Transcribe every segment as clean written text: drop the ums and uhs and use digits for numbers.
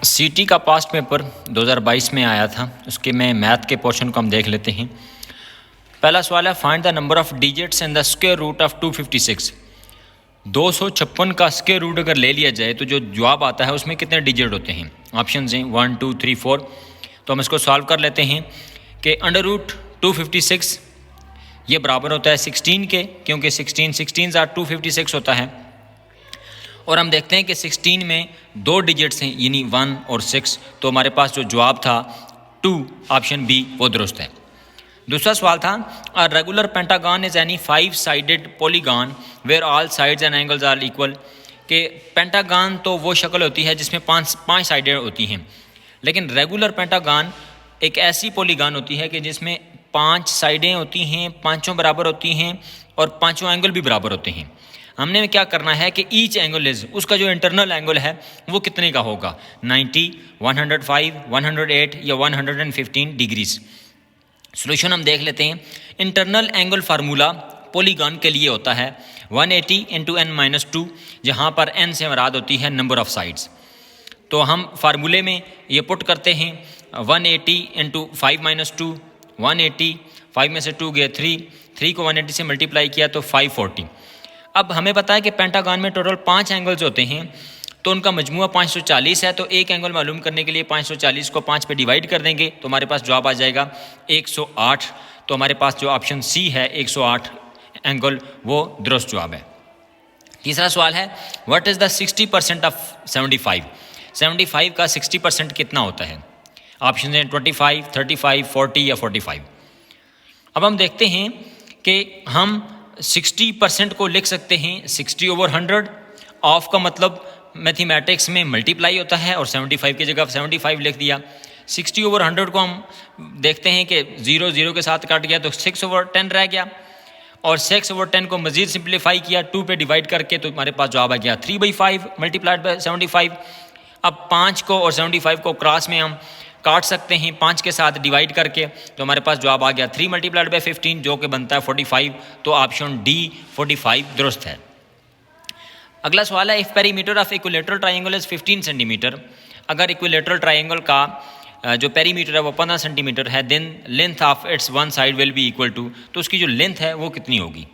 सीटी का past paper 2022 में आया था, उसके में मैथ के पोर्शन को हम देख लेते हैं। पहला सवाल है, find the number of digits in the square root of 256। 256 का स्क्वायर रूट अगर ले लिया जाए तो जो जवाब आता है उसमें कितने डिजिट होते हैं। ऑप्शन हैं 1 2 3 4। तो हम इसको सॉल्व कर लेते हैं कि अंडर रूट 256 ये बराबर होता है 16 के, क्योंकि 16 आर 256 होता है। और हम देखते हैं कि 16 में 2 डिजिट्स हैं, यानी 1 और 6। तो हमारे पास जो जवाब था 2, ऑप्शन बी, वो दुरुस्त है। दूसरा सवाल था, a regular pentagon is any 5 sided polygon where all sides and angles are equal. कि पेंटागन तो वो शक्ल होती है जिसमें पाँच साइडें होती हैं, लेकिन रेगुलर पेंटागन एक ऐसी पॉलीगॉन होती है कि जिसमें 5 साइडें होती हैं, पाँचों बराबर होती हैं और पाँचों एंगल भी बराबर होते हैं। हमने क्या करना है कि ईच एंगल इज, उसका जो इंटरनल एंगल है वो कितने का होगा, 90, 105, 108 या 115 डिग्रीज। सॉल्यूशन हम देख लेते हैं। इंटरनल एंगल फार्मूला पॉलीगॉन के लिए होता है 180 इंटू n-2, जहाँ पर n से मुराद होती है नंबर ऑफ साइड्स। तो हम फार्मूले में ये पुट करते हैं 180 इंटू 5-2, 180, 5 में से 2 गया 3 को 180 से मल्टीप्लाई किया तो 540। अब हमें पता है कि पेंटागन में टोटल 5 एंगल्स होते हैं, तो उनका मजमूआ 540 है। तो एक एंगल मालूम करने के लिए 540 को 5 पे डिवाइड कर देंगे तो हमारे पास जवाब आ जाएगा 108। तो हमारे पास जो ऑप्शन सी है 108 एंगल, वो दुरुस्त जवाब है। तीसरा सवाल है, व्हाट इज़ द 60% ऑफ 75। 75 का 60% कितना होता है। ऑप्शन हैं 25, 35, 40 या 45। अब हम देखते हैं कि हम 60% को लिख सकते हैं 60/100। ऑफ का मतलब मैथमेटिक्स में मल्टीप्लाई होता है और 75 की जगह 75 लिख दिया। 60/100 को हम देखते हैं कि 0 के साथ काट गया तो 6/10 रह गया, और 6/10 को मज़ीद सिंप्लीफाई किया 2 पे डिवाइड करके, तो हमारे पास जवाब आ गया 3/5 मल्टीप्लाइड बाय 75। अब 5 को और 75 को क्रॉस में हम काट सकते हैं 5 के साथ डिवाइड करके, तो हमारे पास जवाब आ गया 3 मल्टीप्लाइड बाय 15, जो कि बनता है 45। तो ऑप्शन डी 45 दुरुस्त है। अगला सवाल है, if perimeter of equilateral triangle is 15 centimetre. अगर इक्विलेटरल ट्राइंगल का जो पेरीमीटर है वो 15 सेंटीमीटर है, then length of its one side will be equal to. तो उसकी जो लेंथ है वो कितनी होगी।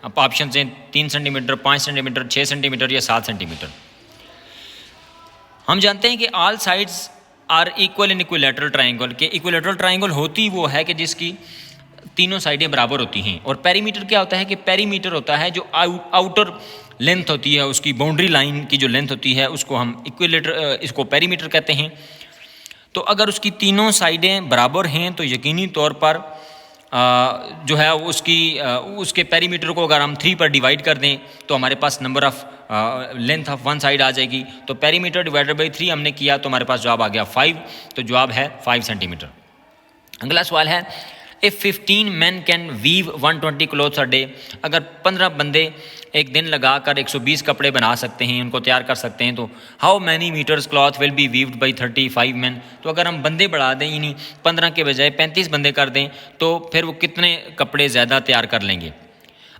अब ऑप्शन हैं 3 सेंटीमीटर, 5 सेंटीमीटर, 6 सेंटीमीटर या 7 सेंटीमीटर। हम जानते हैं कि all sides are equal in equilateral triangle. के इक्विलेटरल ट्राइंगल होती वो है कि जिसकी तीनों साइडें बराबर होती हैं। और पेरीमीटर क्या होता है कि पेरीमीटर होता है जो आउटर लेंथ होती है, उसकी बाउंड्री लाइन की जो लेंथ होती है उसको हम इसको पेरीमीटर कहते हैं। तो अगर उसकी तीनों साइडें बराबर हैं तो यकीनी तौर पर जो है उसके पेरीमीटर को अगर हम 3 पर डिवाइड कर दें तो हमारे पास number of length of one side आ जाएगी। तो पेरीमीटर डिवाइडेड बाई 3 हमने किया तो हमारे पास जवाब आ गया 5। तो जवाब है 5 सेंटीमीटर। अगला सवाल है, if 15 man can weave 120 clothes a day. अगर 15 बंदे एक दिन लगाकर 120 कपड़े बना सकते हैं, उनको तैयार कर सकते हैं, तो how many metres cloth will be weaved by 35 man. तो अगर हम बंदे बढ़ा दें, यानी 15 के बजाय 35 बंदे कर दें, तो फिर वो कितने कपड़े ज़्यादा तैयार कर लेंगे।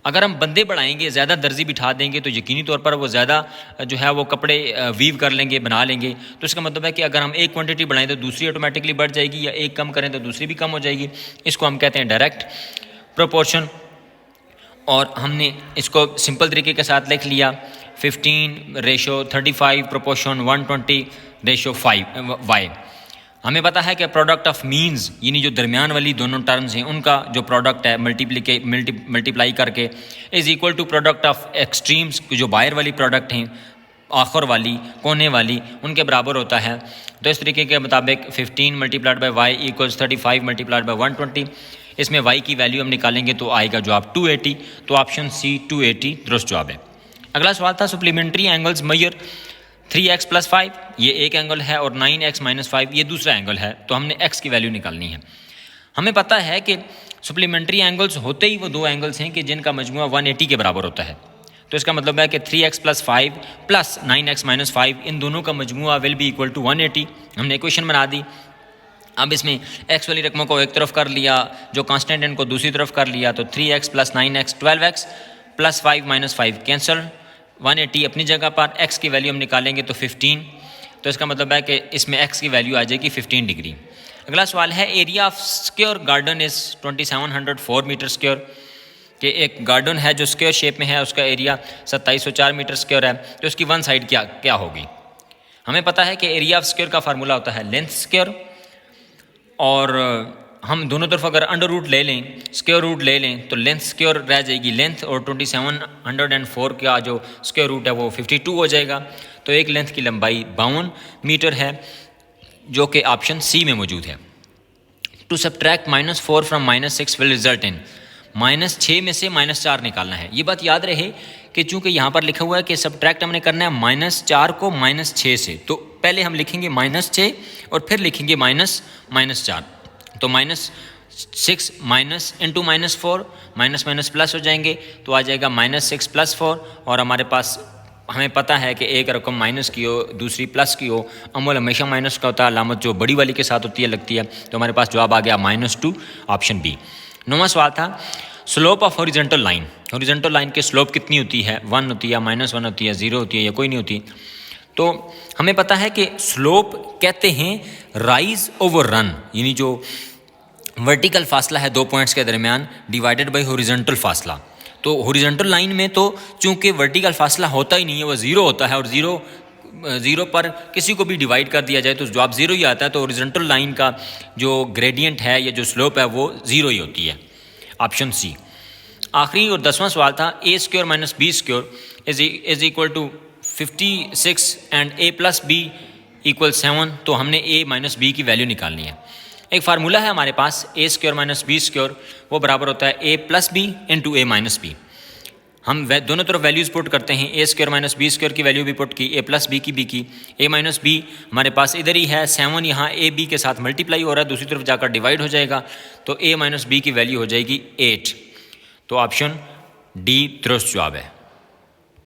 अगर हम बंदे बढ़ाएंगे, ज़्यादा दर्जी बिठा देंगे, तो यकीनी तौर पर वो ज़्यादा जो है वो कपड़े वीव कर लेंगे, बना लेंगे। तो इसका मतलब है कि अगर हम एक क्वांटिटी बढ़ाएं तो दूसरी ऑटोमेटिकली बढ़ जाएगी, या एक कम करें तो दूसरी भी कम हो जाएगी। इसको हम कहते हैं डायरेक्ट प्रोपोर्शन। और हमने इसको सिंपल तरीके के साथ लिख लिया 15:35 प्रोपोर्शन 120:5y। हमें पता है कि प्रोडक्ट ऑफ मीन्स, यानी जो दरमियान वाली दोनों टर्म्स हैं उनका जो प्रोडक्ट है मल्टीप्लाई करके is equal to product of extremes, जो बाहर वाली प्रोडक्ट हैं, आखिर वाली, कोने वाली, उनके बराबर होता है। तो इस तरीके के मुताबिक 15 multiplied by Y equals 35 multiplied by 120। इसमें y की वैल्यू हम निकालेंगे तो आएगा जवाब 280। तो ऑप्शन सी 280 दुरुस्त जवाब है। अगला सवाल था, सप्लीमेंट्री एंगल्स मेजर 3x + 5, ये एक एंगल है, और 9x - 5 ये दूसरा एंगल है। तो हमने x की वैल्यू निकालनी है। हमें पता है कि सप्लीमेंट्री एंगल्स होते ही वो 2 एंगल्स हैं कि जिनका मजमूआ 180 के बराबर होता है। तो इसका मतलब है कि 3x + 5 + 9x - 5 इन दोनों का मजमूआ विल बी इक्वल टू 180। हमने इक्वेशन बना दी। अब इसमें x वाली रकमों को एक तरफ कर लिया, जो कांस्टेंट इनको दूसरी तरफ कर लिया, तो 3x + 9x 12x + 5 - 5 कैंसल, 180 अपनी जगह पर। x की वैल्यू हम निकालेंगे तो 15 तो इसका मतलब है कि इसमें x की वैल्यू आ जाएगी 15 डिग्री। अगला सवाल है area of square garden is 2704 metre square, कि एक गार्डन है जो स्क्वायर शेप में है, उसका एरिया 2704 मीटर स्क्वायर है, तो उसकी वन साइड क्या होगी। हमें पता है कि एरिया ऑफ स्क्वायर का फार्मूला होता है लेंथ स्क्वायर, और हम दोनों तरफ अगर अंडर रूट ले लें, स्क्वायर रूट ले लें, तो लेंथ स्क्वायर रह जाएगी लेंथ, और 2704 का जो स्क्वायर रूट है वो 52 हो जाएगा। तो एक लेंथ की लंबाई 52 मीटर है, जो कि ऑप्शन सी में मौजूद है। To subtract -4 from -6 will result in, -6 में से -4 निकालना है। ये बात याद रहे कि चूंकि यहाँ पर लिखा हुआ है कि सब्ट्रैक्ट हमने करना है -4 को -6 से, तो पहले हम लिखेंगे -6 और फिर लिखेंगे -4, तो -6 minus into -4, minus minus plus हो जाएंगे, तो आ जाएगा -6 + 4, और हमारे पास हमें पता है कि एक रकम माइनस की हो दूसरी प्लस की हो, अमूल हमेशा माइनस का होता है, अलामत जो बड़ी वाली के साथ होती है लगती है, तो हमारे पास जवाब आ गया -2, ऑप्शन बी। 9वां सवाल था slope of horizontal line, horizontal line की स्लोप कितनी होती है, 1 होती है, -1 होती है, 0 होती है, या कोई नहीं होती। तो हमें पता है कि स्लोप कहते हैं राइज ओवर रन, यानी जो वर्टिकल फासला है दो पॉइंट्स के दरमियान डिवाइडेड बाय हॉरिजॉन्टल फासला। तो हॉरिजॉन्टल लाइन में तो चूंकि वर्टिकल फासला होता ही नहीं है, वो 0 होता है, और ज़ीरो पर किसी को भी डिवाइड कर दिया जाए तो जवाब 0 ही आता है। तो हॉरिजॉन्टल लाइन का जो ग्रेडियंट है या जो स्लोप है वो 0 ही होती है, ऑप्शन सी। आखिरी और 10वां सवाल था a² - b² is equal to 56 and a + b = 7। तो हमने a - b की वैल्यू निकालनी है। एक फार्मूला है हमारे पास a² - b², वो बराबर होता है a + b × a - b। हम दोनों तरफ वैल्यूज़ पुट करते हैं, a² - b² की वैल्यू भी पुट की, a + b की भी की, a - b हमारे पास इधर ही है, 7 यहाँ a b के साथ मल्टीप्लाई हो रहा है, दूसरी तरफ जाकर डिवाइड हो जाएगा, तो a - b की वैल्यू हो जाएगी 8। तो ऑप्शन डी दुरुस्त जवाब है।